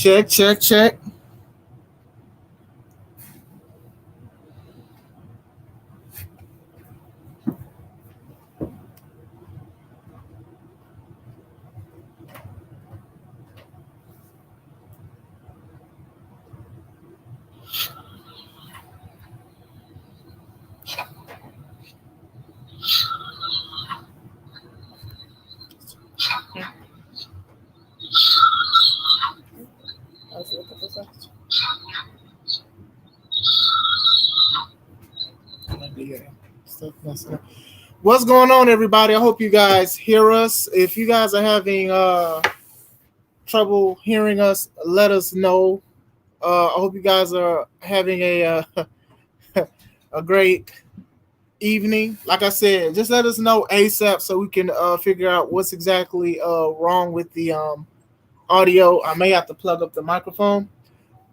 Check, check, check. What's going on, everybody? I hope you guys hear us. If you guys are having trouble hearing us, let us know. I hope you guys are having a great evening. Like I said, just let us know ASAP so we can figure out what's exactly wrong with the audio. I may have to plug up the microphone,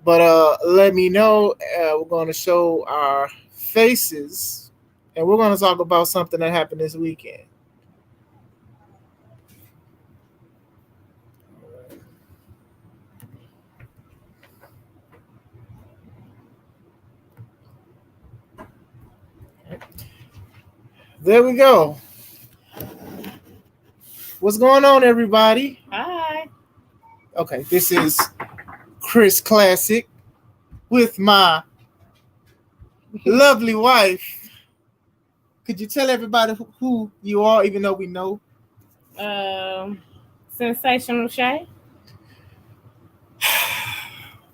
but let me know. We're going to show our faces, and we're going to talk about something that happened this weekend. There we go. What's going on, everybody? Hi. Okay, this is Chris Classic with my lovely wife. Could you tell everybody who you are, even though we know? Sensational Shay.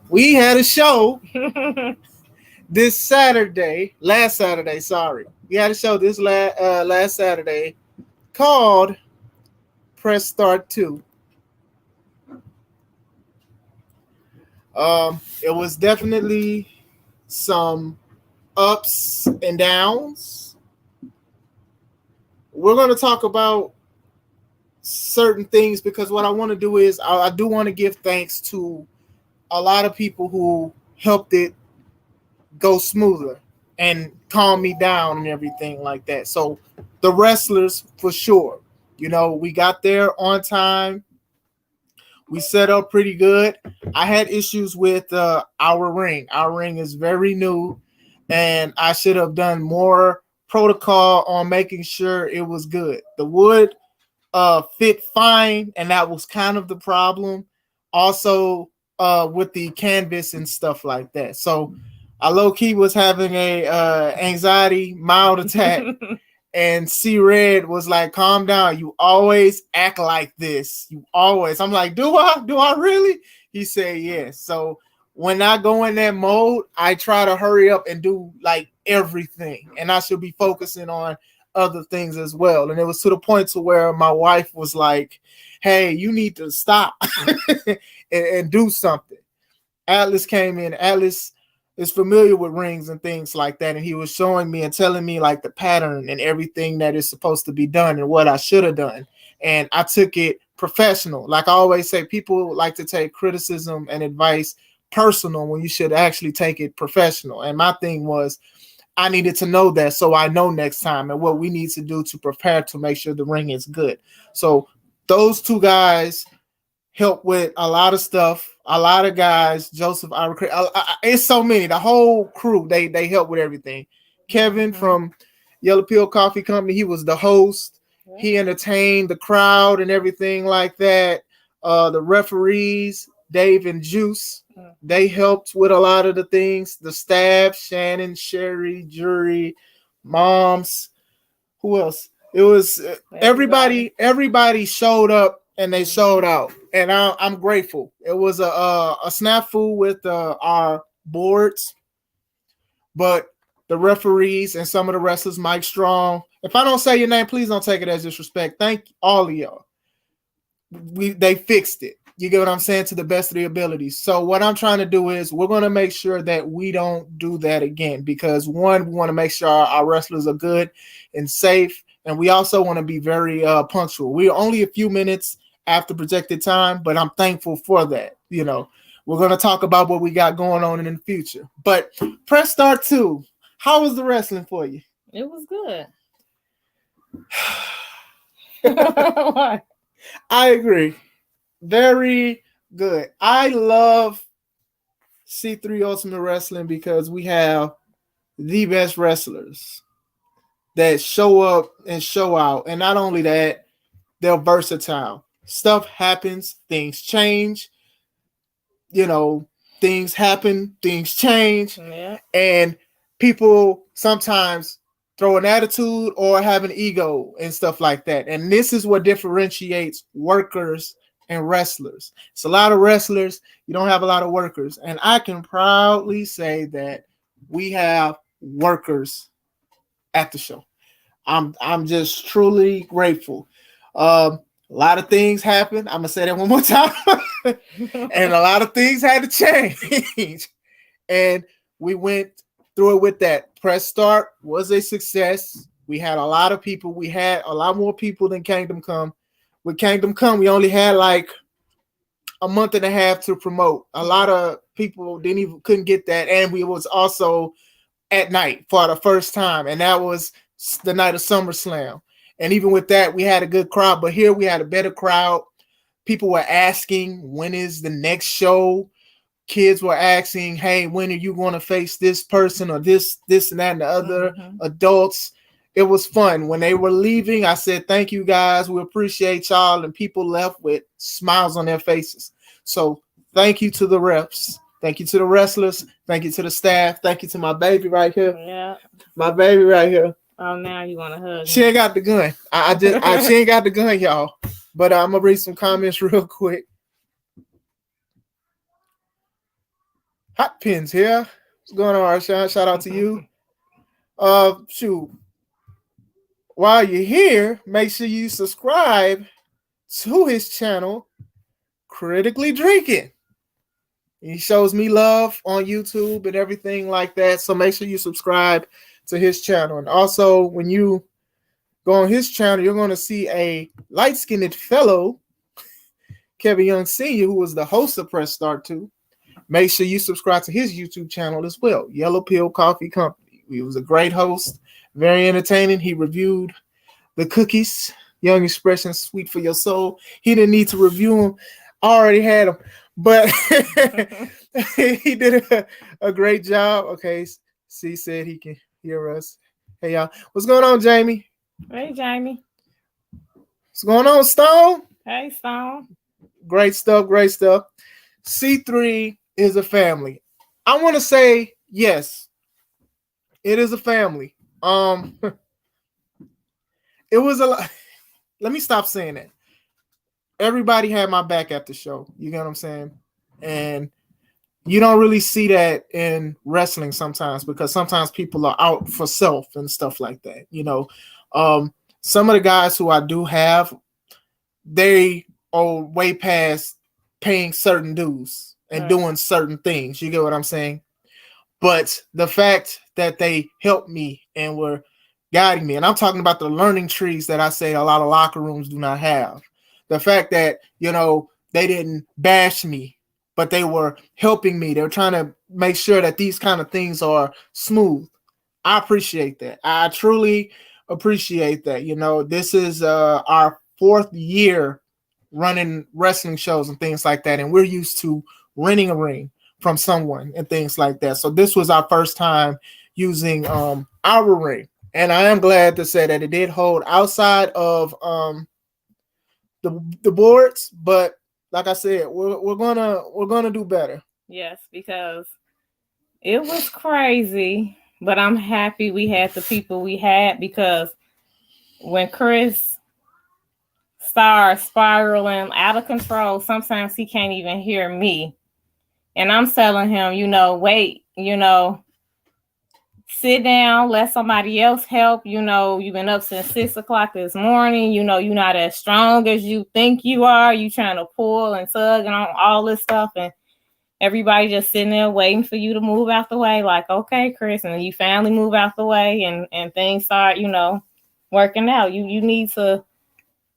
We had a show this last Saturday, sorry. We had a show this last Saturday called Press Start 2. It was definitely some ups and downs. We're going to talk about certain things because what I want to do is I do want to give thanks to a lot of people who helped it go smoother and calm me down and everything like that. So the wrestlers, for sure, we got there on time. We set up pretty good. I had issues with our ring. Our ring is very new, and I should have done more protocol on making sure it was good. The wood fit fine, and that was kind of the problem. Also, with the canvas and stuff like that. So I low-key was having a anxiety mild attack. And C Red was like, calm down. You always act like this. You always. I'm like, do I? Do I really? He said, yes. So when I go in that mode, I try to hurry up and do like everything. And I should be focusing on other things as well. And it was to the point to where my wife was like, hey, you need to stop and do something. Atlas came in. Atlas is familiar with rings and things like that, and he was showing me and telling me like the pattern and everything that is supposed to be done and what I should have done. And I took it professional. Like I always say, people like to take criticism and advice personal when you should actually take it professional. And my thing was, I needed to know that so I know next time and what we need to do to prepare to make sure the ring is good. So those two guys help with a lot of stuff. A lot of guys, Joseph, it's so many. The whole crew, they help with everything. Kevin from Yellow Pill Coffee Company, he was the host. He entertained the crowd and everything like that. The referees, Dave and Juice, they helped with a lot of the things. The staff, Shannon, Sherry, Jury, Moms, who else? It was everybody showed up and they showed out, and I'm grateful. It was a snafu with our boards, but the referees and some of the wrestlers, Mike Strong. If I don't say your name, please don't take it as disrespect. Thank all of y'all. They fixed it. You get what I'm saying? To the best of the abilities. So what I'm trying to do is we're going to make sure that we don't do that again because one, we want to make sure our wrestlers are good and safe, and we also want to be very punctual. We're only a few minutes after projected time, but I'm thankful for that. We're going to talk about what we got going on in the future. But Press Start 2, how was the wrestling for you? It was good. I agree. Very Good. I love C3 Ultimate Wrestling because we have the best wrestlers that show up and show out. And not only that, they're versatile. Stuff happens, things change, things happen, things change. Yeah. And people sometimes throw an attitude or have an ego and stuff like that. And this is what differentiates workers and wrestlers. It's a lot of wrestlers, you don't have a lot of workers. And I can proudly say that we have workers at the show. I'm just truly grateful. A lot of things happened. I'm gonna say that one more time. And a lot of things had to change. And we went through it with that. Press Start was a success. We had a lot of people. We had a lot more people than Kingdom Come. With Kingdom Come, we only had like a month and a half to promote. A lot of people couldn't get that. And we was also at night for the first time. And that was the night of SummerSlam. And even with that, we had a good crowd. But here we had a better crowd. People were asking, when is the next show? Kids were asking, hey, when are you going to face this person or this and that and the other? Adults. It was fun. When they were leaving, I said, thank you guys. We appreciate y'all. And people left with smiles on their faces. So thank you to the refs. Thank you to the wrestlers. Thank you to the staff. Thank you to my baby right here. Yeah. My baby right here. Oh, now you want to hug She ain't got the gun. She ain't got the gun, y'all. But I'm going to read some comments real quick. Hot Pins here. What's going on, Arshawn? Shout out to you. Shoot. While you're here, make sure you subscribe to his channel, Critically Drinking. He shows me love on YouTube and everything like that. So make sure you subscribe to his channel. And also, when you go on his channel, you're going to see a light-skinned fellow, Kevin Young Sr., who was the host of Press Start 2. Make sure you subscribe to his YouTube channel as well, Yellow Pill Coffee Company. He was a great host, very entertaining. He reviewed the cookies, Young Expressions, Sweet for Your Soul. He didn't need to review them. I already had them, but he did a great job. Okay, C said he can hear us. Hey, y'all. What's going on, Jamie? Hey, Jamie. What's going on, Stone? Hey, Stone. Great stuff, great stuff. C3 is a family. I want to say yes, it is a family. It was a lot. Let me stop saying that. Everybody had my back at the show. You get what I'm saying? And you don't really see that in wrestling sometimes, because sometimes people are out for self and stuff like that. Some of the guys who I do have, they are way past paying certain dues and doing certain things. You get what I'm saying? But the fact that they helped me and were guiding me, and I'm talking about the learning trees that I say a lot of locker rooms do not have. The fact that, they didn't bash me, but they were helping me. They were trying to make sure that these kind of things are smooth. I appreciate that. I truly appreciate that. This is our 4th year running wrestling shows and things like that. And we're used to renting a ring from someone and things like that. So this was our first time using our ring. And I am glad to say that it did hold outside of the boards, but like I said, we're gonna do better. Yes, because it was crazy, but I'm happy we had the people we had, because when Chris starts spiraling out of control, sometimes he can't even hear me. And I'm telling him, wait, sit down, let somebody else help. You've been up since 6 o'clock this morning. You're not as strong as you think you are. You trying to pull and tug and all this stuff. And everybody just sitting there waiting for you to move out the way. Like, okay, Chris. And then you finally move out the way and things start, working out. You need to,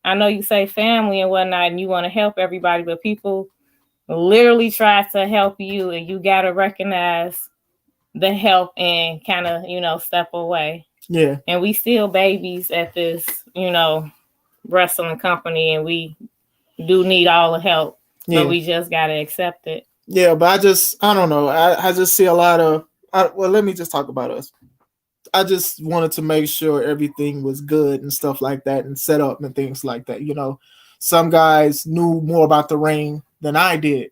I know you say family and whatnot, and you want to help everybody, but people literally try to help you, and you got to recognize the help and kind of, step away. Yeah. And we still babies at this, wrestling company, and we do need all the help. but we just gotta accept it. Yeah, but I don't know. I just see a lot of. Well, let me just talk about us. I just wanted to make sure everything was good and stuff like that, and set up and things like that. You know, some guys knew more about the ring than I did,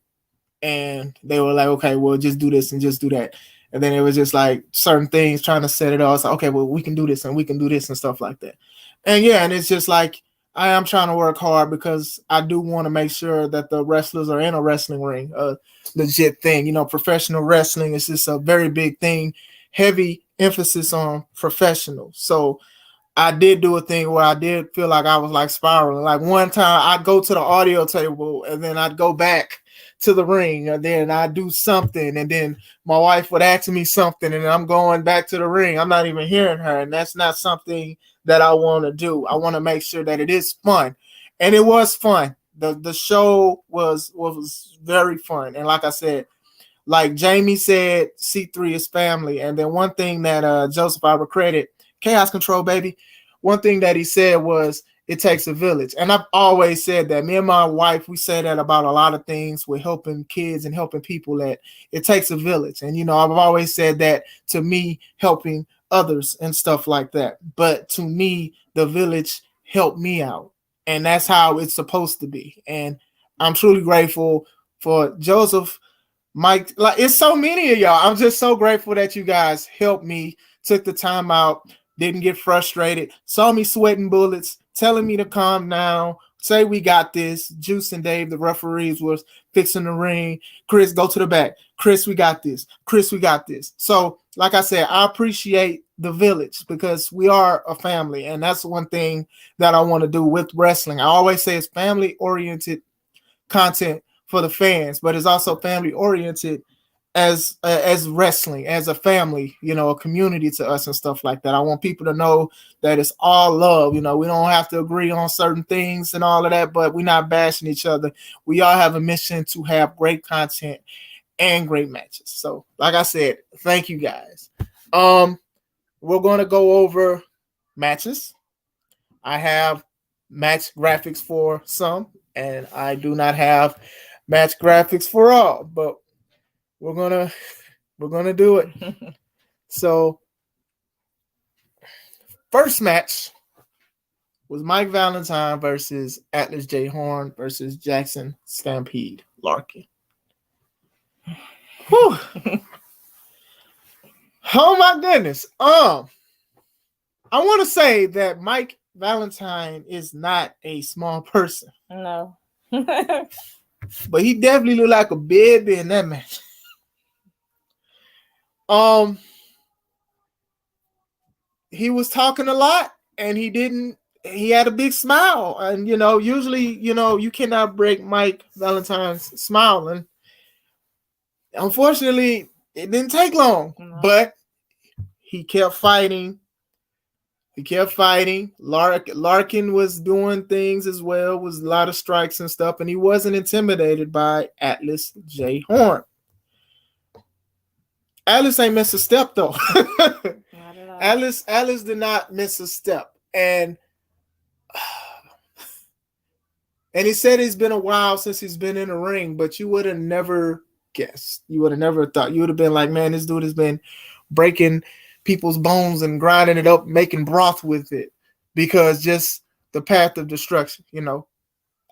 and they were like, "Okay, well, just do this and just do that." And then it was just like certain things trying to set it all. It's like, okay, well, we can do this and we can do this and stuff like that. And yeah, and it's just like I am trying to work hard because I do want to make sure that the wrestlers are in a wrestling ring, a legit thing. You know, professional wrestling is just a very big thing, heavy emphasis on professional. So I did do a thing where I did feel like I was like spiraling. Like one time I'd go to the audio table and then I'd go back to the ring, and then I'd do something, and then my wife would ask me something, and I'm going back to the ring. I'm not even hearing her, and that's not something that I want to do. I want to make sure that it is fun, and it was fun. The show was very fun, and like I said, like Jamie said, C3 is family. And then one thing that Joseph, I would credit, Chaos Control, baby. One thing that he said was, it takes a village. And I've always said that. Me and my wife, we say that about a lot of things with helping kids and helping people, that it takes a village. And, you know, I've always said that to me, helping others and stuff like that. But to me, the village helped me out. And that's how it's supposed to be. And I'm truly grateful for Joseph, Mike. Like, it's so many of y'all. I'm just so grateful that you guys helped me, took the time out, didn't get frustrated, saw me sweating bullets, telling me to calm down, say we got this. Juice and Dave, the referees, was fixing the ring. Chris, go to the back. Chris, we got this. Chris, we got this. So, like I said, I appreciate the village because we are a family, and that's one thing that I want to do with wrestling. I always say it's family-oriented content for the fans, but it's also family-oriented as wrestling, as a family, you know, a community to us and stuff like that. I want people to know that it's all love. You know, we don't have to agree on certain things and all of that, but we're not bashing each other. We all have a mission to have great content and great matches. So, like I said, thank you guys. We're going to go over matches. I have match graphics for some, and I do not have match graphics for all, but we're gonna do it. So, first match was Mike Valentine versus Atlas J. Horn versus Jackson Stampede Larkin. Whew. Oh my goodness. I want to say that Mike Valentine is not a small person. No. But he definitely looked like a baby in that match. He was talking a lot, and he had a big smile. And, you know, usually, you know, you cannot break Mike Valentine's smile. And unfortunately, it didn't take long, but he kept fighting. Larkin was doing things as well, was a lot of strikes and stuff, and he wasn't intimidated by Atlas J. Horn. Atlas ain't miss a step though. Atlas did not miss a step, and he said it's been a while since he's been in the ring, but you would have never guessed. You would have never thought. You would have been like, man, this dude has been breaking people's bones and grinding it up, making broth with it, because just the path of destruction. You know,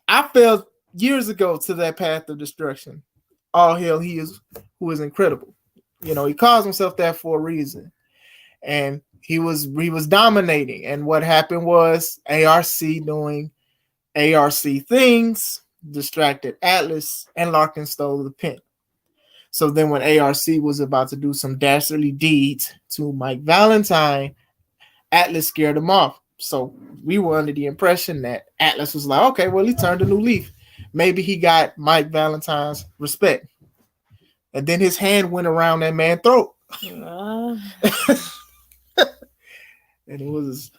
I fell years ago to that path of destruction. All hell, he is who is incredible. You know, he calls himself that for a reason. And he was dominating. And what happened was ARC doing ARC things distracted Atlas, and Larkin stole the pin. So then when ARC was about to do some dastardly deeds to Mike Valentine, Atlas scared him off. So we were under the impression that Atlas was like, okay, well, he turned a new leaf. Maybe he got Mike Valentine's respect. And then his hand went around that man's throat. And it was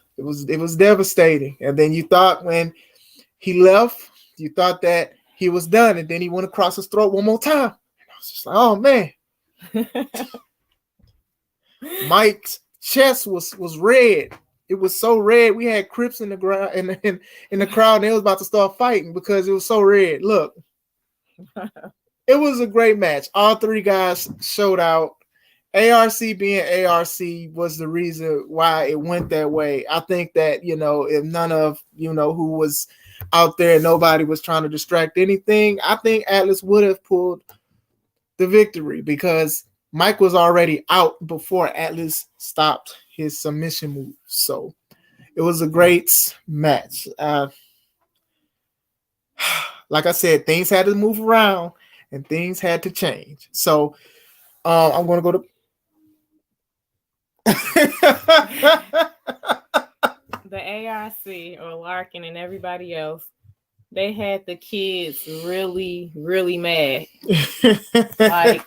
devastating. And then you thought when he left, you thought that he was done, and then he went across his throat one more time. And I was just like, oh man. Mike's chest was red. It was so red. We had Crips in the ground in the crowd, and they was about to start fighting because it was so red. Look. It was a great match. All three guys showed out. ARC being ARC was the reason why it went that way. I think that, if none of, who was out there, nobody was trying to distract anything, I think Atlas would have pulled the victory because Mike was already out before Atlas stopped his submission move. So it was a great match. Like I said, things had to move around and things had to change. So I'm going to go to the ARC or Larkin and everybody else, they had the kids really, really mad. Like,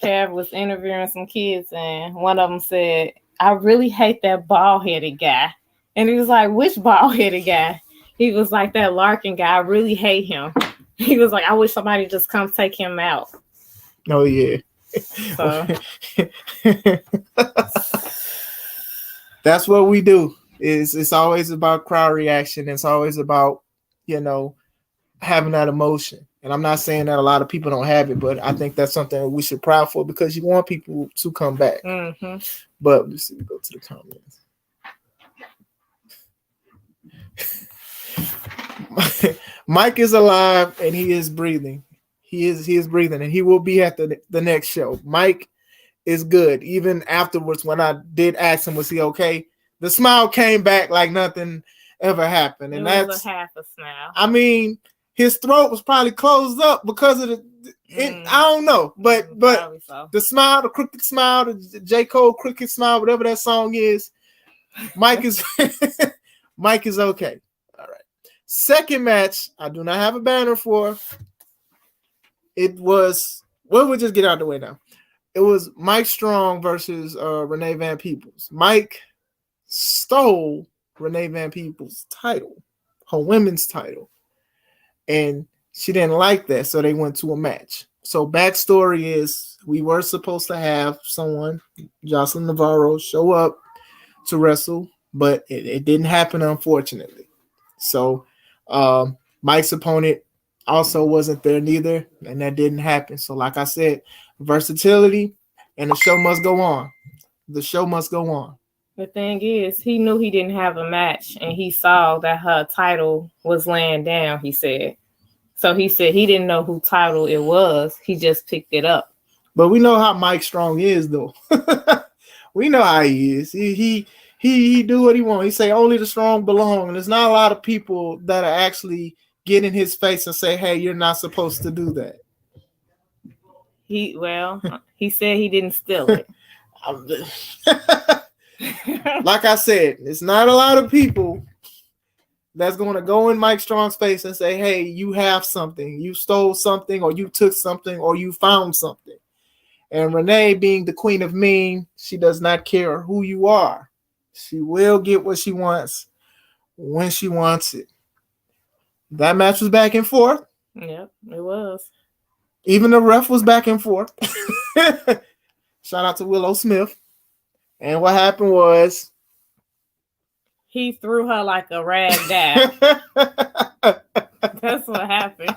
Kev was interviewing some kids, and one of them said, "I really hate that bald-headed guy." And he was like, "Which bald-headed guy?" He was like, "That Larkin guy. I really hate him." He was like, "I wish somebody just come take him out." Oh, yeah. So that's what we do. It's always about crowd reaction. It's always about, having that emotion. And I'm not saying that a lot of people don't have it, but I think that's something that we should proud for because you want people to come back. Mm-hmm. But let's see, we go to the comments. Mike is alive and he is breathing. He is breathing and he will be at the next show. Mike is good. Even afterwards, when I did ask him, was he okay? The smile came back like nothing ever happened. And that's a half a smile. I mean, his throat was probably closed up because of I don't know. But so. The smile, the crooked smile, the J. Cole crooked smile, whatever that song is, Mike is Mike is okay. All right. Second match, I do not have a banner for. It was, we'll just get out of the way now. It was Mike Strong versus Renee Van Peebles. Mike stole Renee Van Peebles' title, her women's title. And she didn't like that, so they went to a match. So backstory is we were supposed to have someone, Jocelyn Navarro, show up to wrestle, but it didn't happen, unfortunately. So Mike's opponent also wasn't there neither, and that didn't happen. So like I said, versatility, and the show must go on. The show must go on. The thing is, he knew he didn't have a match, and he saw that her title was laying down, he said. So he said he didn't know who title it was. He just picked it up. But we know how Mike Strong is, though. We know how he is. He do what he wants. He say only the strong belong. And there's not a lot of people that are actually get in his face and say, hey, you're not supposed to do that. He said he didn't steal it. Like I said, it's not a lot of people that's going to go in Mike Strong's face and say, hey, you have something. You stole something, or you took something, or you found something. And Renee, being the queen of mean, she does not care who you are. She will get what she wants when she wants it. That match was back and forth. Yep, it was. Even the ref was back and forth. Shout out to Willow Smith. And what happened was he threw her like a rag down. That's what happened.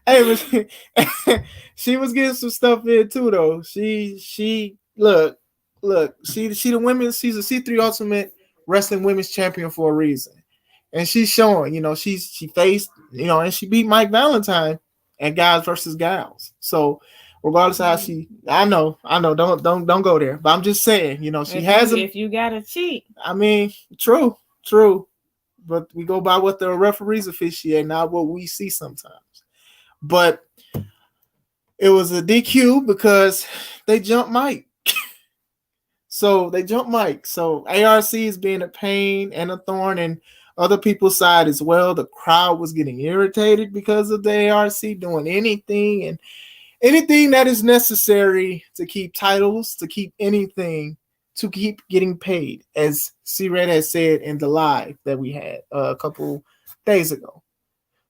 Hey, she was getting some stuff in too, though. She look. She's a C3 Ultimate Wrestling Women's Champion for a reason, and she's showing. She faced, and she beat Mike Valentine at Guys versus Gals. So regardless of how I know, don't go there. But I'm just saying, if you gotta cheat. I mean, true. But we go by what the referees officiate, not what we see sometimes. But it was a DQ because they jumped Mike. So ARC is being a pain and a thorn in other people's side as well. The crowd was getting irritated because of the ARC doing anything that is necessary to keep titles, to keep anything, to keep getting paid, as C-Red has said in the live that we had a couple days ago.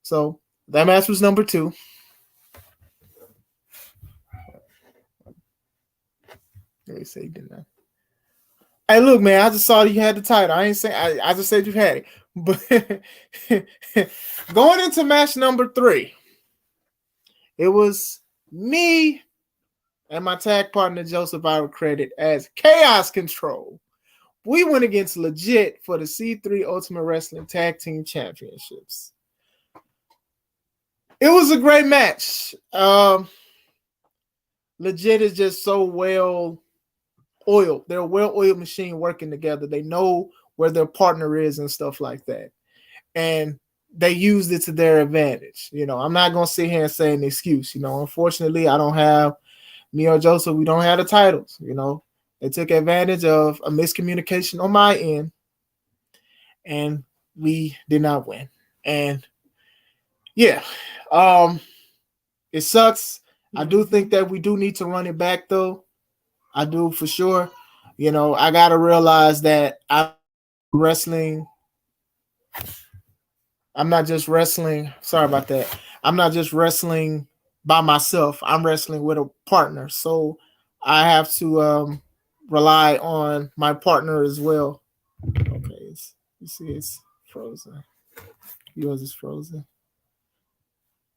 So that match was number 2. They say didn't I? Hey, look, man, I just saw you had the title. I just said you had it. But going into match number 3, it was me and my tag partner Joseph, I would credit as Chaos Control. We went against Legit for the C3 Ultimate Wrestling Tag Team Championships. It was a great match. Legit is just so well oiled. They're a well-oiled machine working together. They know where their partner is and stuff like that. And they used it to their advantage. You know, I'm not going to sit here and say an excuse. You know, unfortunately, I don't have, me or Joseph, we don't have the titles. You know, they took advantage of a miscommunication on my end, and we did not win. And yeah, it sucks. I do think that we do need to run it back, though. I do for sure. You know, I got to realize that I'm wrestling. I'm not just wrestling. Sorry about that. I'm not just wrestling by myself. I'm wrestling with a partner. So I have to rely on my partner as well. Okay. You see, it's frozen. Yours is frozen.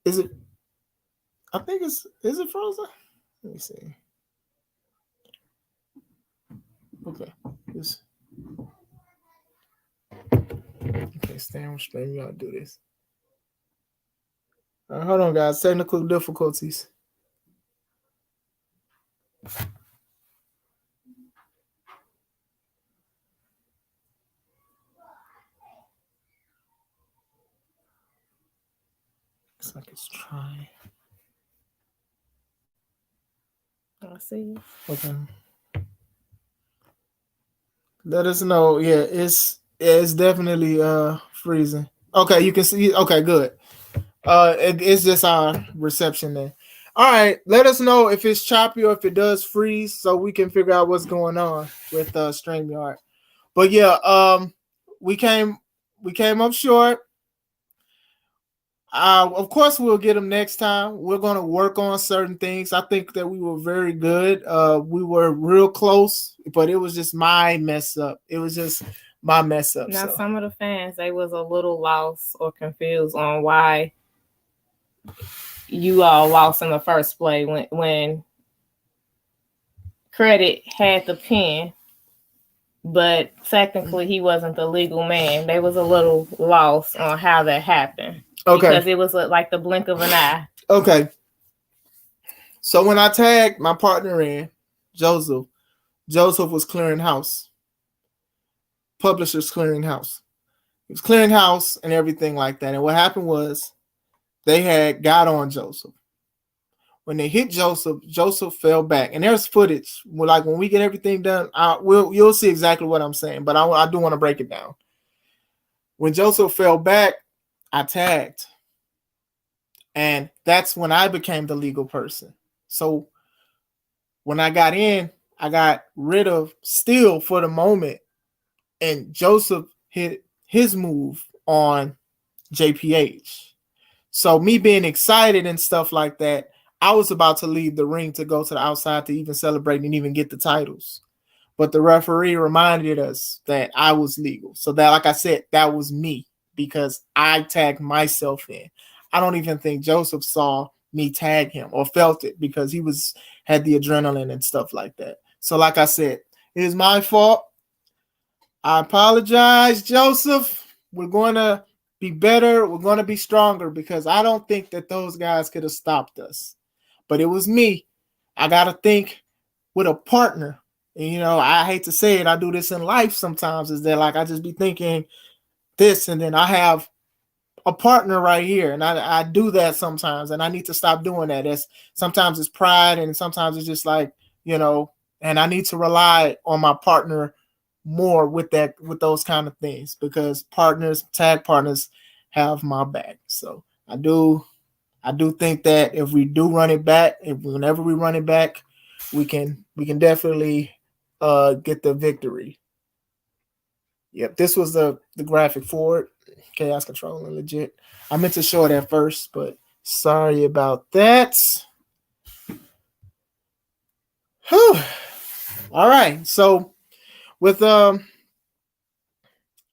Is it? I think is it frozen? Let me see. Okay. Okay, stand straight. We gotta do this. All right, hold on, guys. Technical difficulties. Looks like it's trying. I see. Okay. Let us know. Yeah, it's definitely freezing. Okay, you can see. Okay, good. It's just our reception there. All right, let us know if it's choppy or if it does freeze, so we can figure out what's going on with StreamYard. But yeah, we came up short. Of course, we'll get them next time. We're going to work on certain things. I think that we were very good. We were real close, but it was just my mess up. It was just my mess up. Now, some of the fans, they was a little lost or confused on why you all lost in the first play when Credit had the pin, but technically he wasn't the legal man. They was a little lost on how that happened. Okay. Because it was like the blink of an eye. Okay. So when I tagged my partner in, Joseph was clearing house. Publishers clearing house. He was clearing house and everything like that. And what happened was they had got on Joseph. When they hit Joseph fell back. And there's footage. Like when we get everything done, you'll see exactly what I'm saying. But I do want to break it down. When Joseph fell back, I tagged. And that's when I became the legal person. So when I got in, I got rid of Steel for the moment. And Joseph hit his move on JPH. So me being excited and stuff like that, I was about to leave the ring to go to the outside to even celebrate and even get the titles. But the referee reminded us that I was legal. So that, like I said, that was me because I tagged myself in. I don't even think Joseph saw me tag him or felt it because he had the adrenaline and stuff like that. So like I said, it is my fault. I apologize, Joseph. We're going to be better. We're going to be stronger because I don't think that those guys could have stopped us. But it was me. I got to think with a partner. And, you know, I hate to say it. I do this in life sometimes is that like I just be thinking this and then I have a partner right here. And I do that sometimes. And I need to stop doing that. Sometimes it's pride and sometimes it's just like, you know, and I need to rely on my partner more with those kind of things because tag partners have my back. So I do think that if we do run it back, whenever we run it back, we can definitely get the victory. Yep, this was the graphic for it. Chaos Control and Legit. I meant to show it at first, but sorry about that. Whew. All right, so with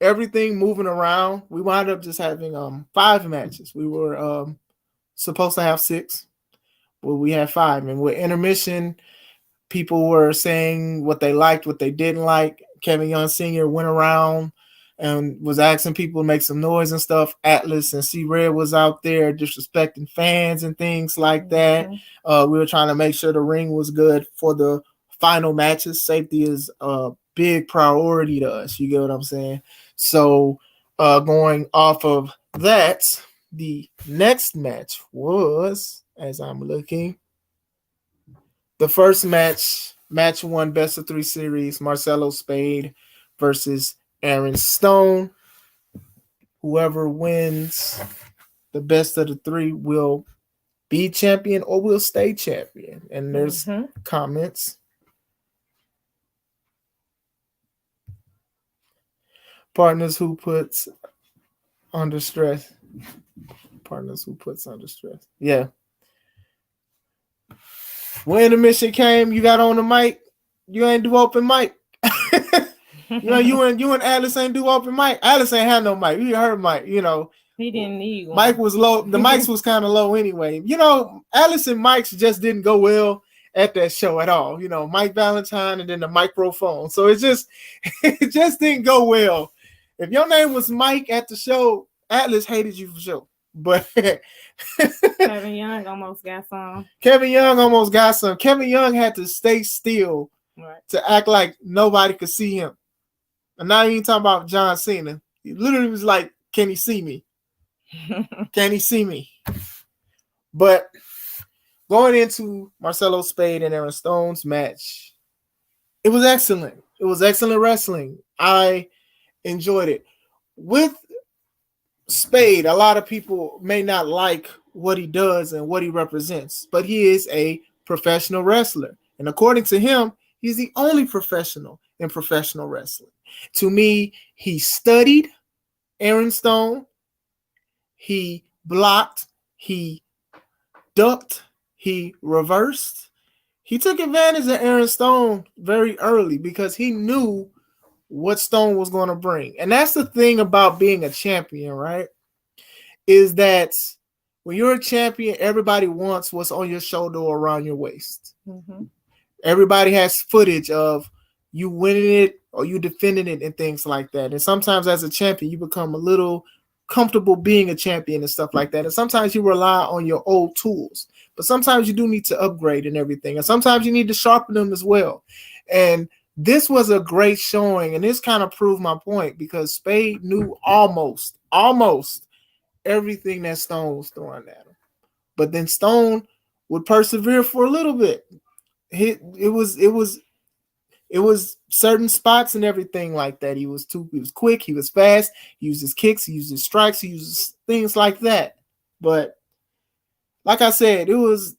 everything moving around, we wound up just having 5 matches. We were supposed to have 6, but we had 5. And with intermission, people were saying what they liked, what they didn't like. Kevin Young Sr. went around and was asking people to make some noise and stuff. Atlas and C Red was out there disrespecting fans and things like that. We were trying to make sure the ring was good for the final matches. Safety is a big priority to us. You get what I'm saying? So going off of that, the next match was, as I'm looking, the first match, match 1, best of 3 series, Marcelo Spade versus Aaron Stone. Whoever wins the best of the 3 will be champion or will stay champion. And there's comments. Partners who puts under stress. Partners who puts under stress. Yeah. When the mission came, you got on the mic. You ain't do open mic. You and Atlas ain't do open mic. Atlas ain't had no mic. You heard mic. He didn't need one. Mike was low. The mics was kind of low anyway. Atlas and mics just didn't go well at that show at all. Mike Valentine and then the microphone. So it just didn't go well. If your name was Mike at the show, Atlas hated you for sure. But Kevin Young almost got some. Kevin Young had to stay still to act like nobody could see him. And now you ain't talking about John Cena. He literally was like, "Can he see me? Can he see me?" But going into Marcelo Spade and Aaron Stone's match, it was excellent. It was excellent wrestling. I enjoyed it. With Spade, a lot of people may not like what he does and what he represents, but he is a professional wrestler. And according to him, he's the only professional in professional wrestling. To me, he studied Aaron Stone. He blocked. He ducked. He reversed. He took advantage of Aaron Stone very early because he knew what Stone was going to bring. And that's the thing about being a champion, right? Is that when you're a champion, everybody wants what's on your shoulder or around your waist. Mm-hmm. Everybody has footage of you winning it or you defending it and things like that. And sometimes as a champion, you become a little comfortable being a champion and stuff like that. And sometimes you rely on your old tools, but sometimes you do need to upgrade and everything. And sometimes you need to sharpen them as well. And this was a great showing, and this kind of proved my point because Spade knew almost everything that Stone was throwing at him. But then Stone would persevere for a little bit. It was certain spots and everything like that. He was quick, he was fast, he used his kicks, he used his strikes, he used things like that. But like I said, it was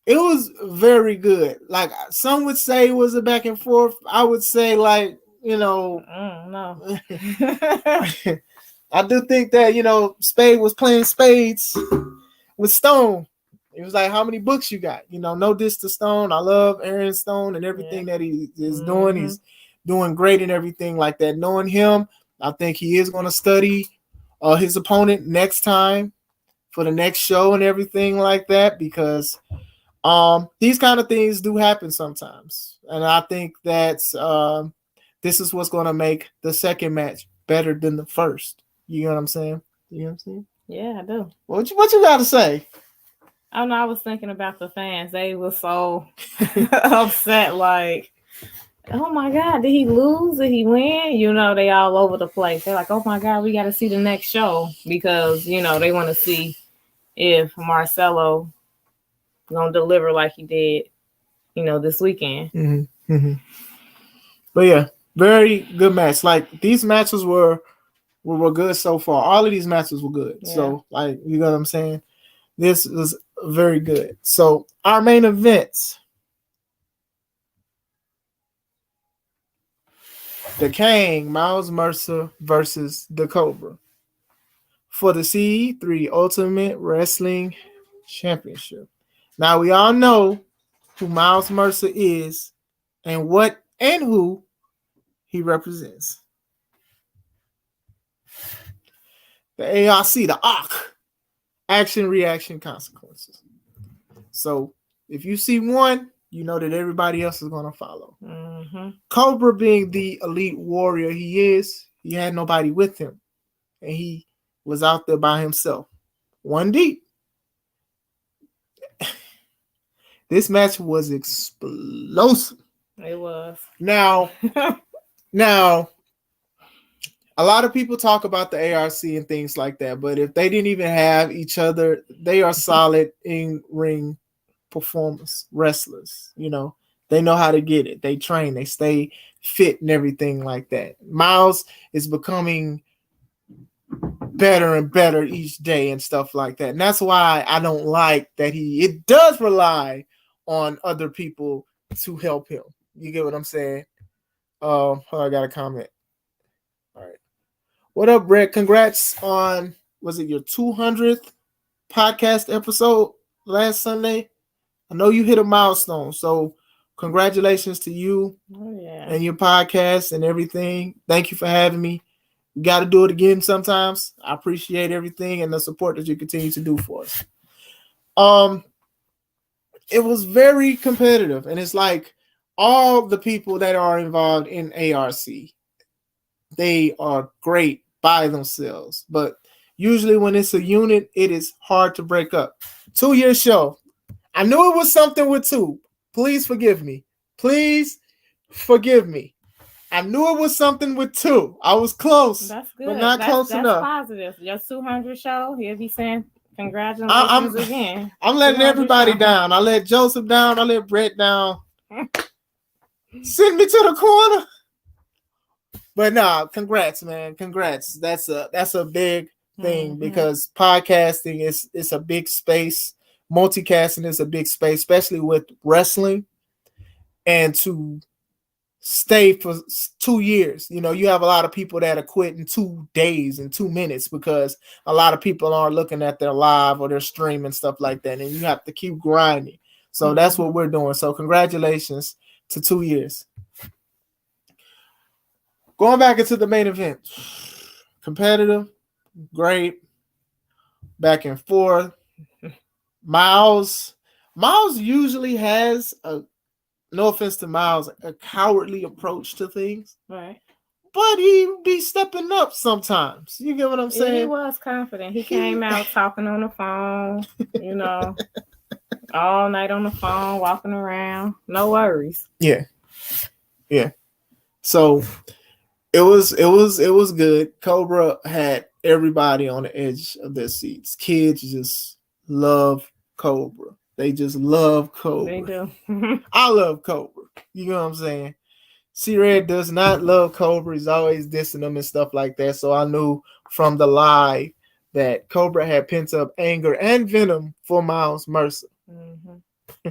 it was very good. Like some would say it was a back and forth. I would say no. I do think that, Spade was playing spades with Stone. It was like, how many books you got? No diss to Stone. I love Aaron Stone and everything that he is doing. He's doing great and everything like that. Knowing him, I think he is going to study his opponent next time for the next show and everything like that because these kind of things do happen sometimes. And I think that this is what's going to make the second match better than the first. You know what I'm saying? Yeah, I do. What you got to say? I don't know. I was thinking about the fans. They were so upset. Like, oh my God, did he lose? Did he win? They all over the place. They're like, oh my God, we got to see the next show because, they want to see if Marcelo gonna deliver like he did, this weekend. Mm-hmm. Mm-hmm. But yeah, very good match. Like these matches were good so far. All of these matches were good. Yeah. So you know what I'm saying? This was very good. So our main events. The King, Miles Mercer versus the Cobra for the C3 Ultimate Wrestling Championship. Now we all know who Miles Mercer is and who he represents. The ARC, the ARC, action, reaction, consequences. So if you see one, you know that everybody else is going to follow. Mm-hmm. Cobra, being the elite warrior he is, he had nobody with him. And he was out there by himself. One deep. This match was explosive. It was. Now, a lot of people talk about the ARC and things like that, but if they didn't even have each other, they are solid in ring performers, wrestlers. You know, they know how to get it. They train, they stay fit and everything like that. Miles is becoming better and better each day and stuff like that. And that's why I don't like that it does rely on other people to help him. You get what I'm saying? I got a comment. All right. What up, Brett? Congrats on, was it your 200th podcast episode last Sunday? I know you hit a milestone, so congratulations to you and your podcast and everything. Thank you for having me. You got to do it again sometimes. I appreciate everything and the support that you continue to do for us. It was very competitive, and it's like all the people that are involved in ARC, they are great by themselves, but usually when it's a unit, it is hard to break up. 2-year show. I knew it was something with 2. Please forgive me. Please forgive me. I knew it was something with 2. I was close. That's good. But not close enough. That's positive. Your 200 show, he'll be saying congratulations again. I'm letting everybody down. I let Joseph down. I let Brett down. Send me to the corner. But nah, congrats, man. Congrats. That's a big thing because podcasting is a big space. Multicasting is a big space, especially with wrestling. And to stay for 2 years, you know, you have a lot of people that are quitting 2 days and 2 minutes because a lot of people aren't looking at their live or their stream and stuff like that. And you have to keep grinding. So that's what we're doing. So congratulations to 2 years. Going back into the main event, competitive, great, back and forth. Miles usually has no offense to Miles, a cowardly approach to things. Right. But he be stepping up sometimes. You get what I'm saying? He was confident. He came out talking on the phone, you know, all night on the phone, walking around. No worries. Yeah. So it was good. Cobra had everybody on the edge of their seats. Kids just love Cobra. They just love Cobra. They do. I love Cobra. You know what I'm saying? C-Red does not love Cobra. He's always dissing them and stuff like that. So I knew from the live that Cobra had pent up anger and venom for Miles Mercer. Mm-hmm.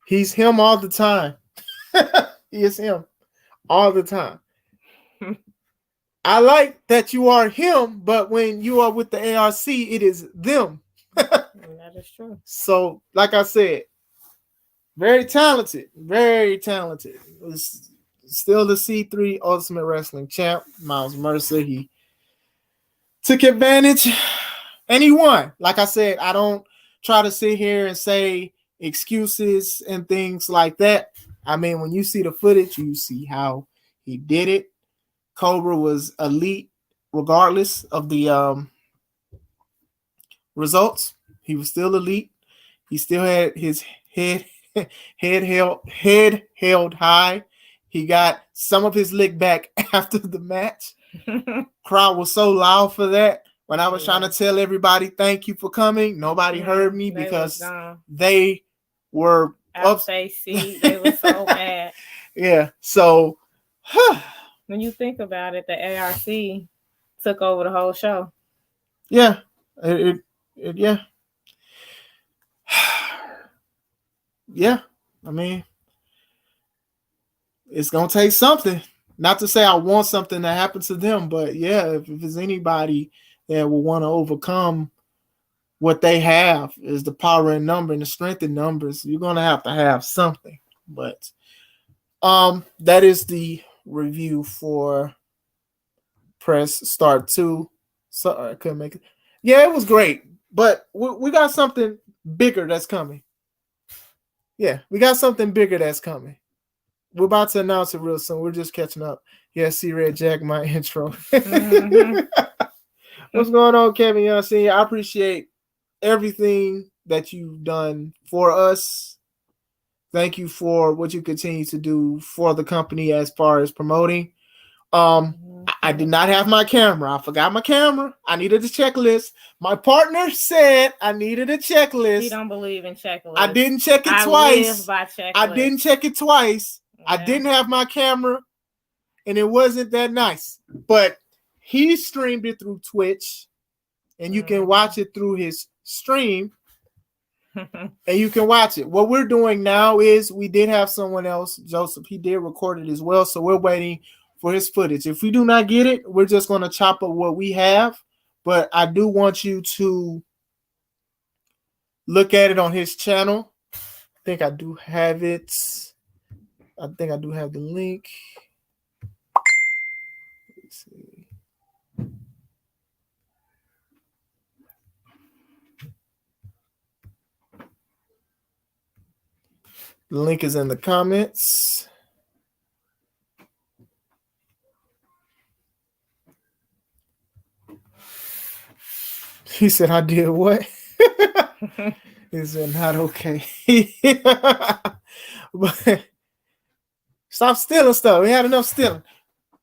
He's him all the time. He is him all the time. I like that you are him, but when you are with the ARC, it is them. That is true. So, like I said, very talented. Still the C3 Ultimate Wrestling champ, Miles Mercer. He took advantage and he won. Like I said, I don't try to sit here and say excuses and things like that. I mean, when you see the footage, you see how he did it. Cobra was elite regardless of the results. He was still elite. He still had his head held high. He got some of his lick back after the match. Crowd was so loud for that. When I was trying to tell everybody thank you for coming, nobody heard me because they were up. They were so mad. Yeah. So when you think about it, the ARC took over the whole show. Yeah. Yeah. I mean, it's gonna take something. Not to say I want something to happen to them, but yeah, if there's anybody that will want to overcome what they have is the power in number and the strength in numbers, you're gonna have something. But that is the review for press start 2. So I couldn't make it. Yeah, it was great, but we got something bigger that's coming. Yeah, we got something bigger that's coming. We're about to announce it real soon. We're just catching up. Yeah, C-Red Jack, my intro. Mm-hmm. What's going on, Kevin Young Sr.? I appreciate everything that you've done for us. Thank you for what you continue to do for the company as far as promoting. I did not have my camera. I forgot my camera. I needed a checklist. My partner said I needed a checklist. He don't believe in checklists. I didn't check it twice. I didn't check it twice. Yeah. I didn't have my camera, and it wasn't that nice. But he streamed it through Twitch, and you can watch it through his stream, and you can watch it. What we're doing now is we did have someone else, Joseph. He did record it as well, so we're waiting for his footage. If we do not get it, we're just going to chop up what we have. But I do want you to look at it on his channel. I think I do have it. I think I do have the link. Let's see. The link is in the comments. He said, I did what? He said, not okay. But stop stealing stuff. We had enough stealing.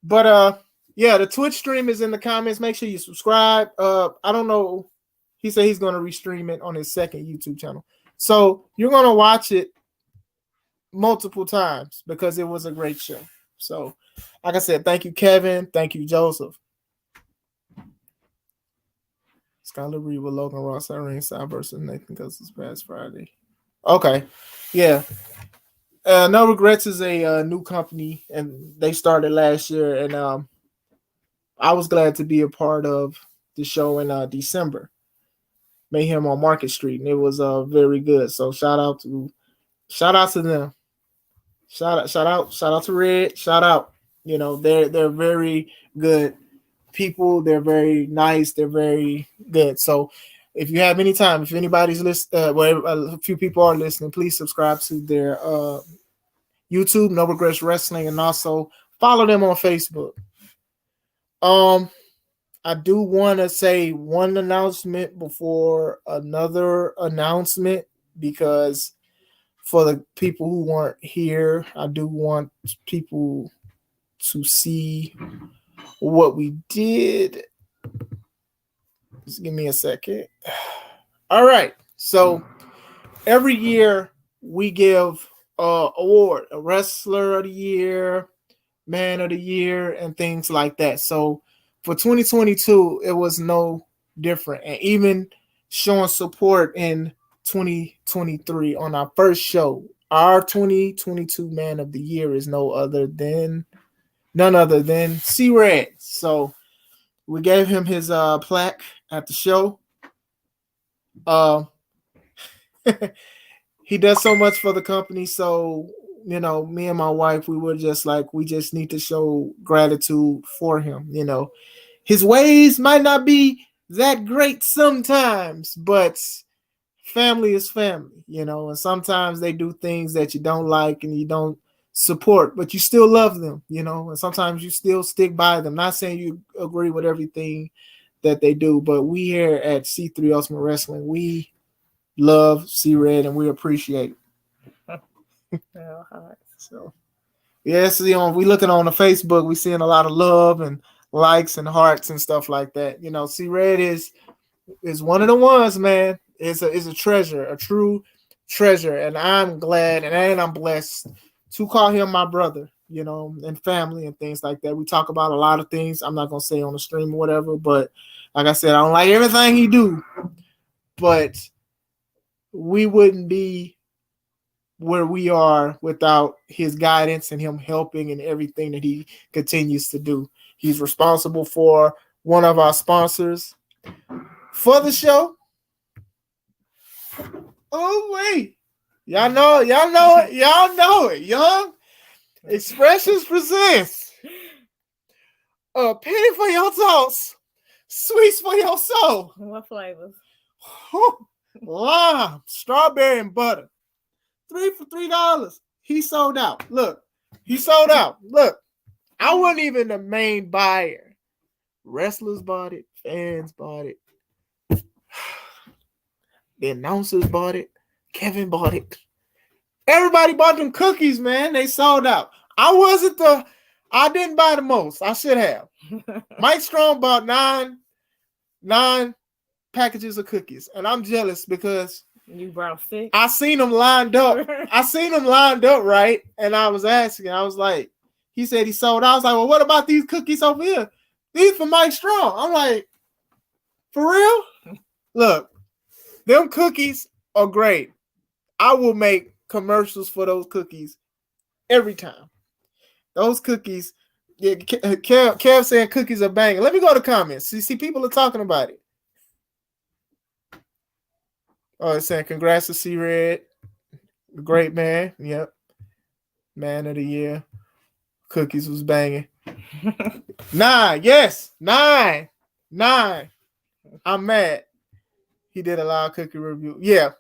But yeah, the Twitch stream is in the comments. Make sure you subscribe. I don't know. He said he's going to restream it on his second YouTube channel. So you're going to watch it multiple times because it was a great show. So like I said, thank you, Kevin. Thank you, Joseph. Skylar Reed with Logan Ross at ringside versus Nathan Cousins past Friday. Okay. Yeah. No Regrets is a new company, and they started last year, and I was glad to be a part of the show in December. Mayhem on Market Street, and it was very good. So shout out to them. Shout out to Red. Shout out. You know, they're very good people. They're very nice. They're very good. So if you have any time, if anybody's listening, a few people are listening, please subscribe to their YouTube, No Regrets Wrestling, and also follow them on Facebook. I do want to say one announcement before another announcement, because for the people who weren't here, I do want people to see what we did. Just give me a second. All right. So every year we give an award, a wrestler of the year, man of the year, and things like that. So for 2022, it was no different. And even showing support in 2023 on our first show, our 2022 man of the year is none other than C-Red. So we gave him his plaque at the show. He does so much for the company. So, you know, me and my wife, we were just like, we just need to show gratitude for him. You know, his ways might not be that great sometimes, but family is family, you know, and sometimes they do things that you don't like and you don't support, but you still love them, you know, and sometimes you still stick by them. Not saying you agree with everything that they do, but we here at C3 Ultimate Wrestling, we love C-Red and we appreciate it. So yes, you know, we looking on the Facebook, we seeing a lot of love and likes and hearts and stuff like that. You know, C-Red is one of the ones, man. Is a treasure, a true treasure, and I'm glad and I'm blessed to call him my brother, you know, and family and things like that. We talk about a lot of things. I'm not gonna say on the stream or whatever, but like I said, I don't like everything he do, but we wouldn't be where we are without his guidance and him helping and everything that he continues to do. He's responsible for one of our sponsors for the show. Oh wait, y'all know it. Young Expressions presents A penny for your toast, sweets for your soul. What flavors? Lime, strawberry, and butter. 3 for $3. He sold out. Look, he sold out. Look, I wasn't even the main buyer. Wrestlers bought it, fans bought it, the announcers bought it, Kevin bought it. Everybody bought them cookies, man. They sold out. I didn't buy the most. I should have. Mike Strong bought nine packages of cookies, and I'm jealous because you brought 6. I seen them lined up. Right? And I was asking, I was like, he said he sold out. I was like, well, what about these cookies over here? These for Mike Strong. I'm like, for real? Look, them cookies are great. I will make commercials for those cookies every time. Those cookies, yeah, Kev saying cookies are banging. Let me go to comments. See, people are talking about it. Oh, it's saying congrats to C-Red. Great man. Yep. Man of the year. Cookies was banging. 9. Yes. 9. I'm mad. He did a live cookie review. Yeah,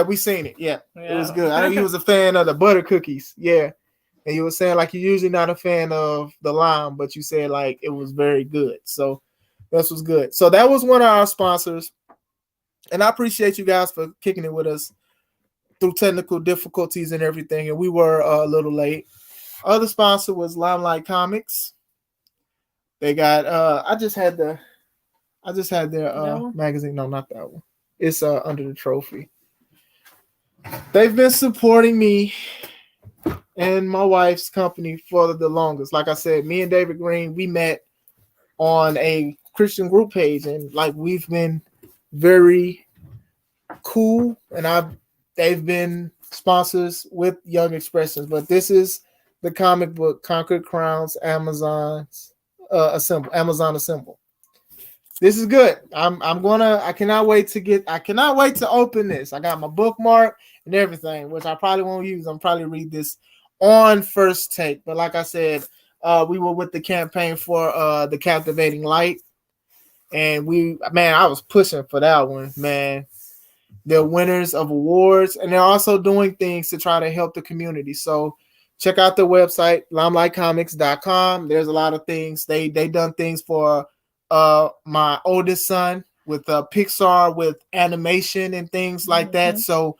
we seen it. Yeah, it was good. I know he was a fan of the butter cookies. Yeah. And you were saying like you're usually not a fan of the lime, but you said like it was very good. So this was good. So that was one of our sponsors. And I appreciate you guys for kicking it with us through technical difficulties and everything. And we were a little late. Other sponsor was Limelight Comics. They got I just had their magazine. No, not that one. It's under the trophy. They've been supporting me and my wife's company for the longest. Like I said, me and David Green, we met on a Christian group page, and like we've been very cool, and they've been sponsors with Young Expressions. But this is the comic book Conquered Crowns Amazon Assemble. This is good. I cannot wait to open this. I got my bookmark and everything, which I probably won't use. I'm probably read this on first take. But like I said, we were with the campaign for the Captivating Light. And I was pushing for that one, man. They're winners of awards, and they're also doing things to try to help the community. So check out their website, limelightcomics.com. There's a lot of things. They done things for my oldest son with Pixar, with animation and things like that. So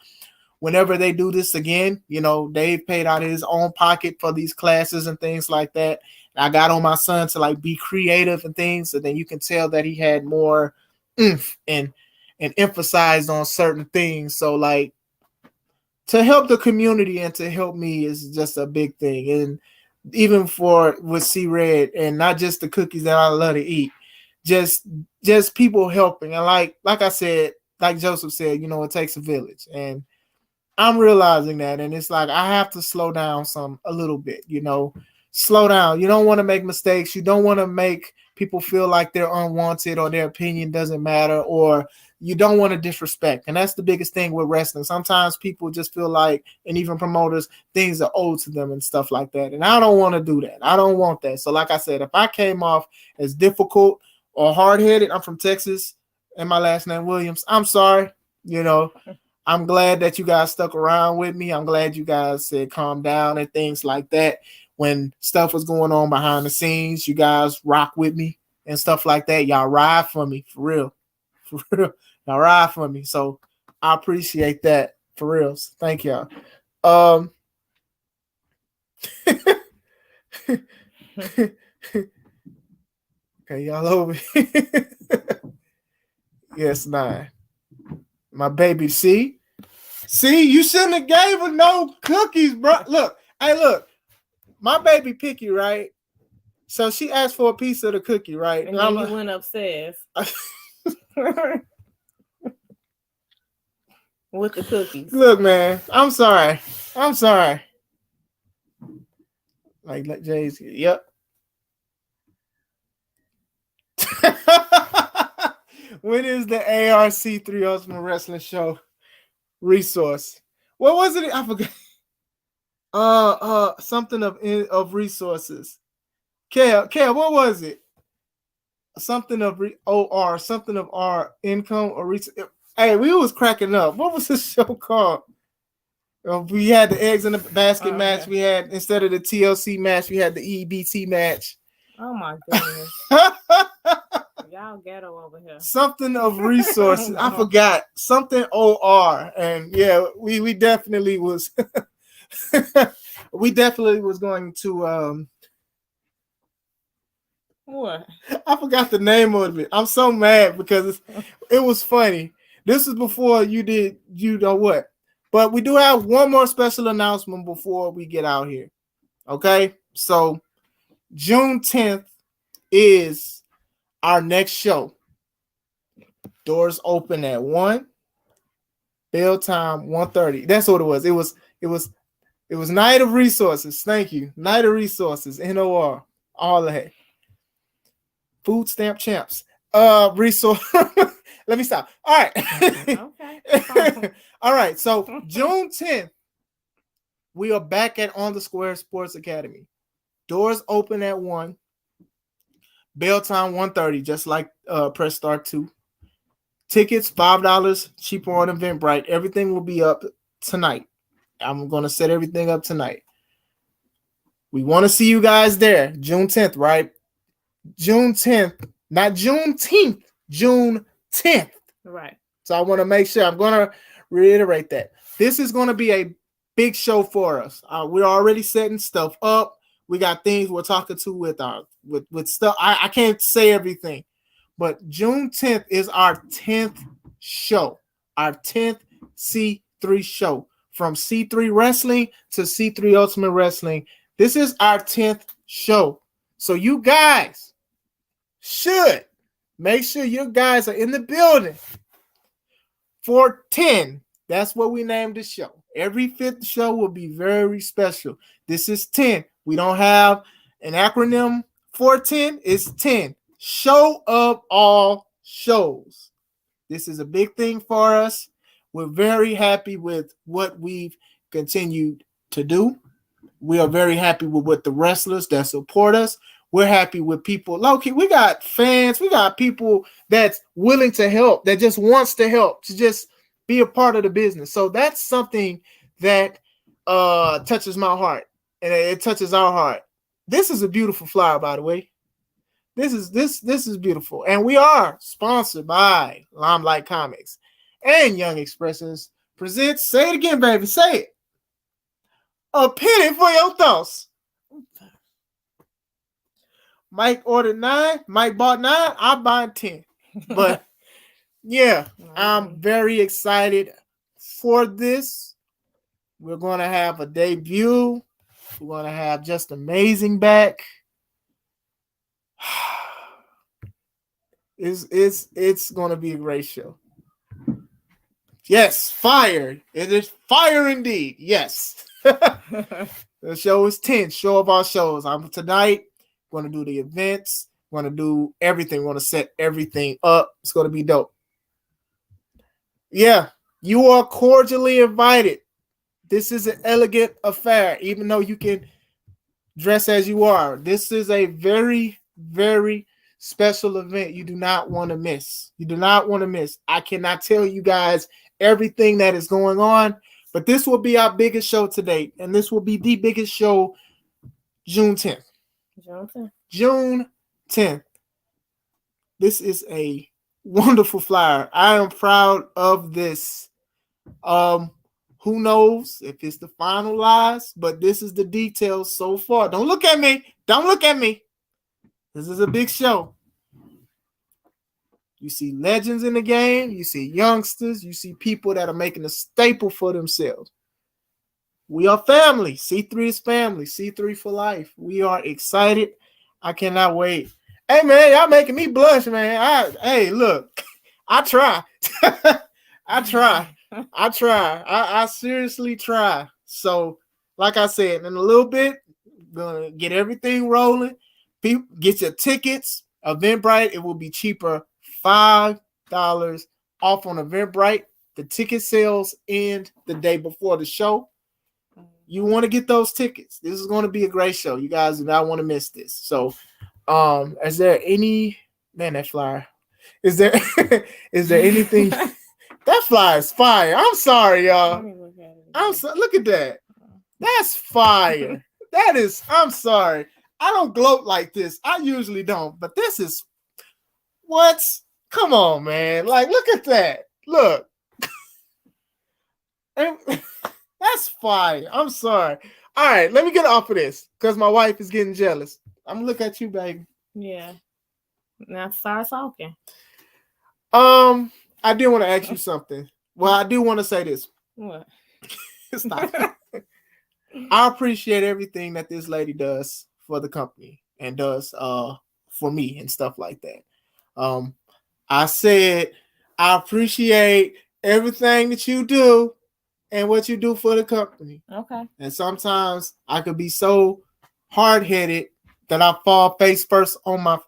whenever they do this again, Dave paid out of his own pocket for these classes and things like that. I got on my son to like be creative and things, and then you can tell that he had more oomph and emphasized on certain things. So like to help the community and to help me is just a big thing. And even with C-Red, and not just the cookies that I love to eat, just people helping. And like I said, like Joseph said, it takes a village, and I'm realizing that. And it's like I have to slow down a little bit, slow down. You don't want to make mistakes. You don't want to make people feel like they're unwanted or their opinion doesn't matter, or you don't want to disrespect. And that's the biggest thing with wrestling. Sometimes people just feel like, and even promoters, things are owed to them and stuff like that. And I don't want to do that. I don't want that. So like I said, if I came off as difficult or hard-headed, I'm from Texas and my last name Williams, I'm sorry. I'm glad that you guys stuck around with me. I'm glad you guys said calm down and things like that. When stuff was going on behind the scenes, you guys rock with me and stuff like that. Y'all ride for me, for real. For real. Y'all ride for me. So I appreciate that, for real. So thank y'all. Okay, y'all over here. Yes, 9. My baby, see, you shouldn't have gave her no cookies, bro. Look, my baby picky, right? So she asked for a piece of the cookie, right? And then you went upstairs with the cookies. Look, man, I'm sorry. Like Jay's, yep. When is the ARC 3 Ultimate Wrestling Show resource? What was it? I forgot. Something of resources. Kale, what was it? something of OR, something of our income or hey, we was cracking up. What was this show called? We had the eggs in the basket match. Okay. We had, instead of the TLC match, we had the EBT match. Oh my goodness. Y'all ghetto over here. Something of resources. I forgot. Something OR. And yeah, we definitely was we definitely was going to What? I forgot the name of it. I'm so mad because it was funny. This is before you did you know what. But we do have one more special announcement before we get out here. Okay? So June 10th is our next show. Doors open at 1. Bell time 1:30. That's what it was. It was Night of Resources. Thank you. Night of Resources. NOR. All that. Food stamp champs. Resource. Let me stop. All right. Okay. All right. So June 10th, we are back at On the Square Sports Academy. Doors open at 1. Bell time 1:30, just like Press Start 2. Tickets $5 cheaper on Eventbrite. Everything will be up tonight. I'm gonna set everything up tonight. We want to see you guys there. June 10th, right? June 10th, not Juneteenth, June 10th. Right. So I want to make sure. I'm gonna reiterate that this is gonna be a big show for us. We're already setting stuff up. We got things we're talking to with stuff. I can't say everything. But June 10th is our 10th show, our 10th C3 show. From C3 Wrestling to C3 Ultimate Wrestling. This is our 10th show. So you guys should make sure you guys are in the building for 10. That's what we named the show. Every 5th show will be very special. This is 10. We don't have an acronym for 10. It's 10. Show of all shows. This is a big thing for us. We're very happy with what we've continued to do. We are very happy with what the wrestlers that support us. We're happy with people. Low-key, we got fans. We got people that's willing to help, that just wants to help, to just be a part of the business. So that's something that touches my heart, and it touches our heart. This is a beautiful flower, by the way. This is beautiful. And we are sponsored by Limelight Comics and Young Expressions presents, say it again, baby, say it. A penny for your thoughts. Mike ordered 9. Mike bought 9. I bought 10. But yeah, I'm very excited for this. We're going to have a debut. We're going to have Just Amazing back. It's going to be a great show. Yes, fire. It is fire indeed. Yes. The show is 10. Show of our shows. I'm tonight going to do the events. Going to do everything. Going to set everything up. It's going to be dope. Yeah, you are cordially invited. This is an elegant affair, even though you can dress as you are. This is a very, very special event you do not want to miss. You do not want to miss. I cannot tell you guys everything that is going on, but this will be our biggest show to date, and this will be the biggest show June 10th. June 10th. This is a wonderful flyer. I am proud of this. Who knows if it's the finalized, but this is the details so far. Don't look at me. Don't look at me. This is a big show. You see legends in the game. You see youngsters. You see people that are making a staple for themselves. We are family. C3 is family. C3 for life. We are excited. I cannot wait. Hey, man, y'all making me blush, man. Hey, look. I try. I try. I seriously try. So, like I said, in a little bit, gonna get everything rolling. People, get your tickets. Eventbrite, it will be cheaper. $5 off on Eventbrite. The ticket sales end the day before the show. You want to get those tickets. This is going to be a great show. You guys do not want to miss this. So, is there any Man, that flyer. Is there is there anything? That flyer is fire. I'm sorry, Let y'all. me look at it. I'm so, look at that. That's fire. That is. I'm sorry. I don't gloat like this. I usually don't, but this is what? Come on, man. Like, look at that. Look. And that's fire. I'm sorry. All right, let me get off of this because my wife is getting jealous. I'm gonna look at you, baby. Yeah. Now start talking. I do want to ask you something. Well, I do want to say this. What? Stop. I appreciate everything that this lady does for the company and does for me and stuff like that. I said I appreciate everything that you do and what you do for the company. Okay. And sometimes I could be so hard-headed that I fall face first on my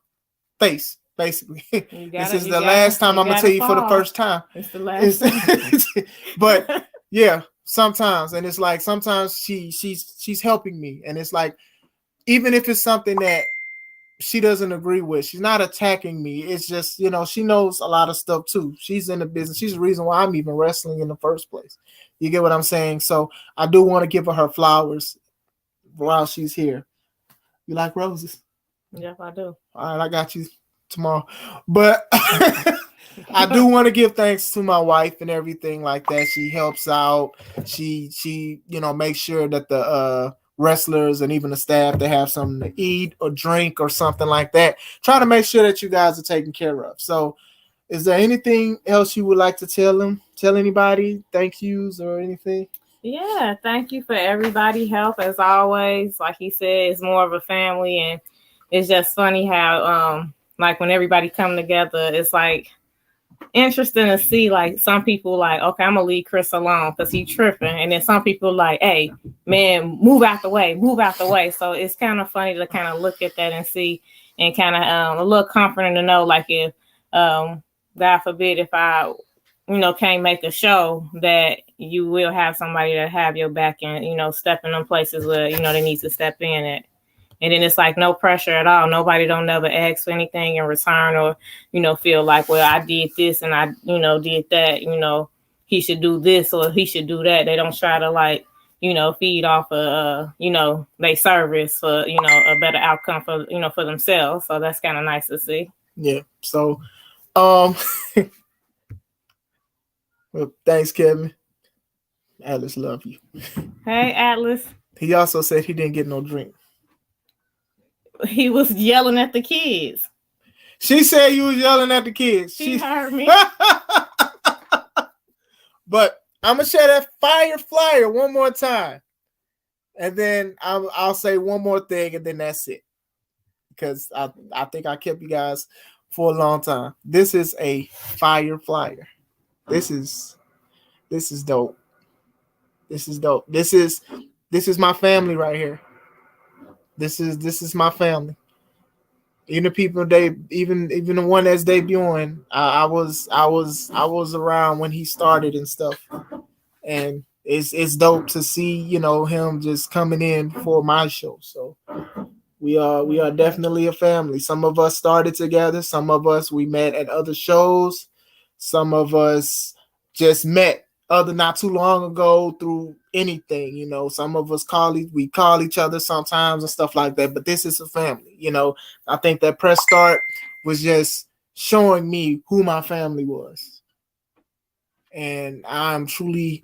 face, basically. This is the last time I'm gonna tell you for the first time. It's the last time. But yeah, sometimes, and it's like sometimes she's helping me, and it's like even if it's something that she doesn't agree with, she's not attacking me. It's just, you know, she knows a lot of stuff too. She's in the business. She's the reason why I'm even wrestling in the first place. You get what I'm saying? So I do want to give her flowers while she's here. You like roses? Yep, I do. All right, I got you tomorrow. But I do want to give thanks to my wife and everything like that. She helps out. She you know, makes sure that the wrestlers and even the staff, they have something to eat or drink or something like that. Try to make sure that you guys are taken care of. So is there anything else you would like to tell them? Tell anybody thank yous or anything? Yeah, thank you for everybody help as always. Like he said, it's more of a family, and it's just funny how like when everybody come together, it's like interesting to see like some people like, okay, I'm gonna leave Chris alone because he tripping, and then some people like, hey man, move out the way. So it's kind of funny to kind of look at that and see, and kind of a little comforting to know, like if God forbid if I can't make a show, that you will have somebody that have your back and step in them places where they need to step in at. And then it's like no pressure at all. Nobody don't never ask for anything in return, or, feel like, well, I did this and I, did that, he should do this or he should do that. They don't try to like, feed off of, they service for, a better outcome for, for themselves. So that's kind of nice to see. Yeah. So, well, thanks, Kevin. Atlas, love you. Hey, Atlas. He also said he didn't get no drink. He was yelling at the kids. She said you was yelling at the kids. She heard me. But I'm gonna share that fire flyer one more time, and then I'll say one more thing, and then that's it. Because I think I kept you guys for a long time. This is a fire flyer. This is dope. This is dope. This is my family right here. This is my family. Even the people even the one that's debuting, I was around when he started and stuff, and it's dope to see him just coming in for my show. So we are definitely a family. Some of us started together. Some of us we met at other shows. Some of us just met not too long ago through anything, some of us we call each other sometimes and stuff like that, but this is a family. I think that press start was just showing me who my family was, and I'm truly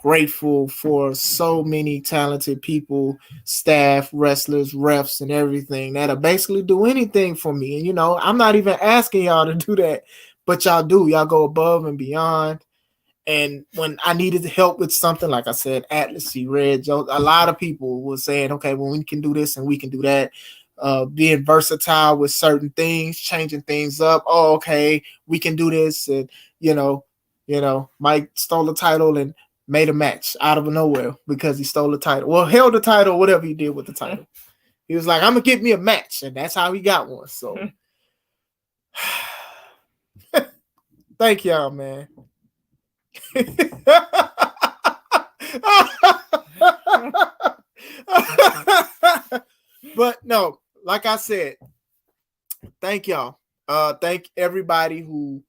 grateful for so many talented people, staff, wrestlers, refs, and everything that'll basically do anything for me. And I'm not even asking y'all to do that, but y'all do. Y'all go above and beyond. And when I needed help with something, like I said, Atlas, Red, Joe, a lot of people were saying, okay, well, we can do this and we can do that. Being versatile with certain things, changing things up. Oh, okay, we can do this. And, Mike stole the title and made a match out of nowhere because he stole the title. Well, held the title, whatever he did with the title. He was like, I'm going to get me a match. And that's how he got one. So thank y'all, man. But no, like I said, thank y'all. Thank everybody who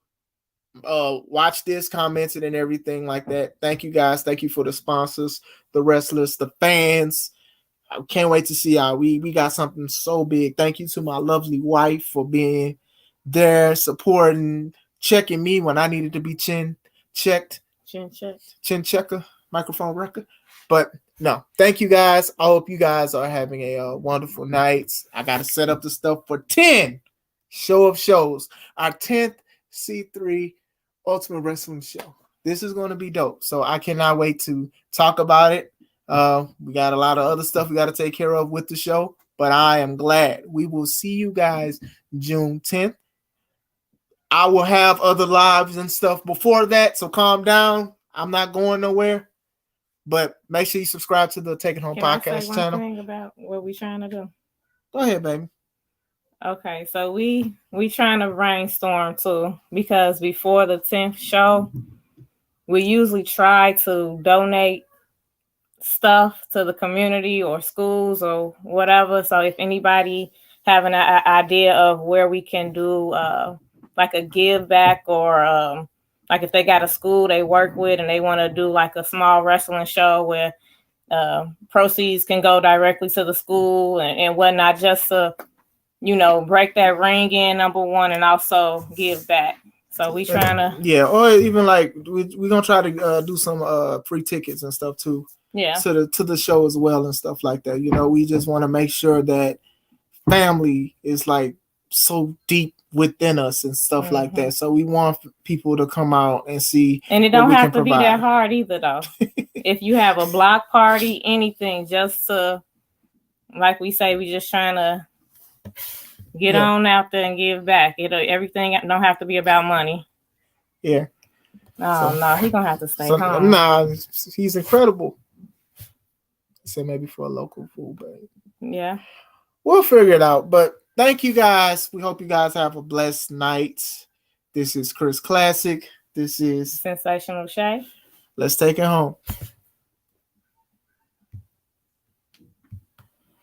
watched this, commented, and everything like that. Thank you guys. Thank you for the sponsors, the wrestlers, the fans. I can't wait to see y'all. We got something so big. Thank you to my lovely wife for being there, supporting, checking me when I needed to be chin checked. Chin checker, microphone record. But no, thank you guys. I hope you guys are having a wonderful night. I got to set up the stuff for 10 show of shows. Our 10th C3 Ultimate Wrestling show. This is going to be dope. So I cannot wait to talk about it. We got a lot of other stuff we got to take care of with the show, but I am glad. We will see you guys June 10th. I will have other lives and stuff before that, so calm down. I'm not going nowhere, but make sure you subscribe to the Take It Home podcast I say one channel. thing about what we trying to do? Go ahead, baby. Okay, so we trying to brainstorm too, because before the 10th show, we usually try to donate stuff to the community or schools or whatever. So if anybody have an idea of where we can do like a give back, or like if they got a school they work with and they want to do like a small wrestling show where proceeds can go directly to the school and whatnot, just to, you know, break that ring in, number one, and also give back. So we trying to, yeah, or even like we're gonna try to do some free tickets and stuff too. Yeah. To the show as well and stuff like that. You know, we just want to make sure that family is like so deep within us and stuff like that. So we want people to come out and see. And it don't have to be that hard either, though. If you have a block party, anything, just to, like we say, we just trying to get on out there and give back. Everything don't have to be about money. Yeah. Oh, no, he's going to have to stay home. Nah, he's incredible. I said maybe for a local food, but yeah, we'll figure it out. But thank you guys. We hope you guys have a blessed night. This is Chris Classic. This is Sensational Shay. Let's take it home.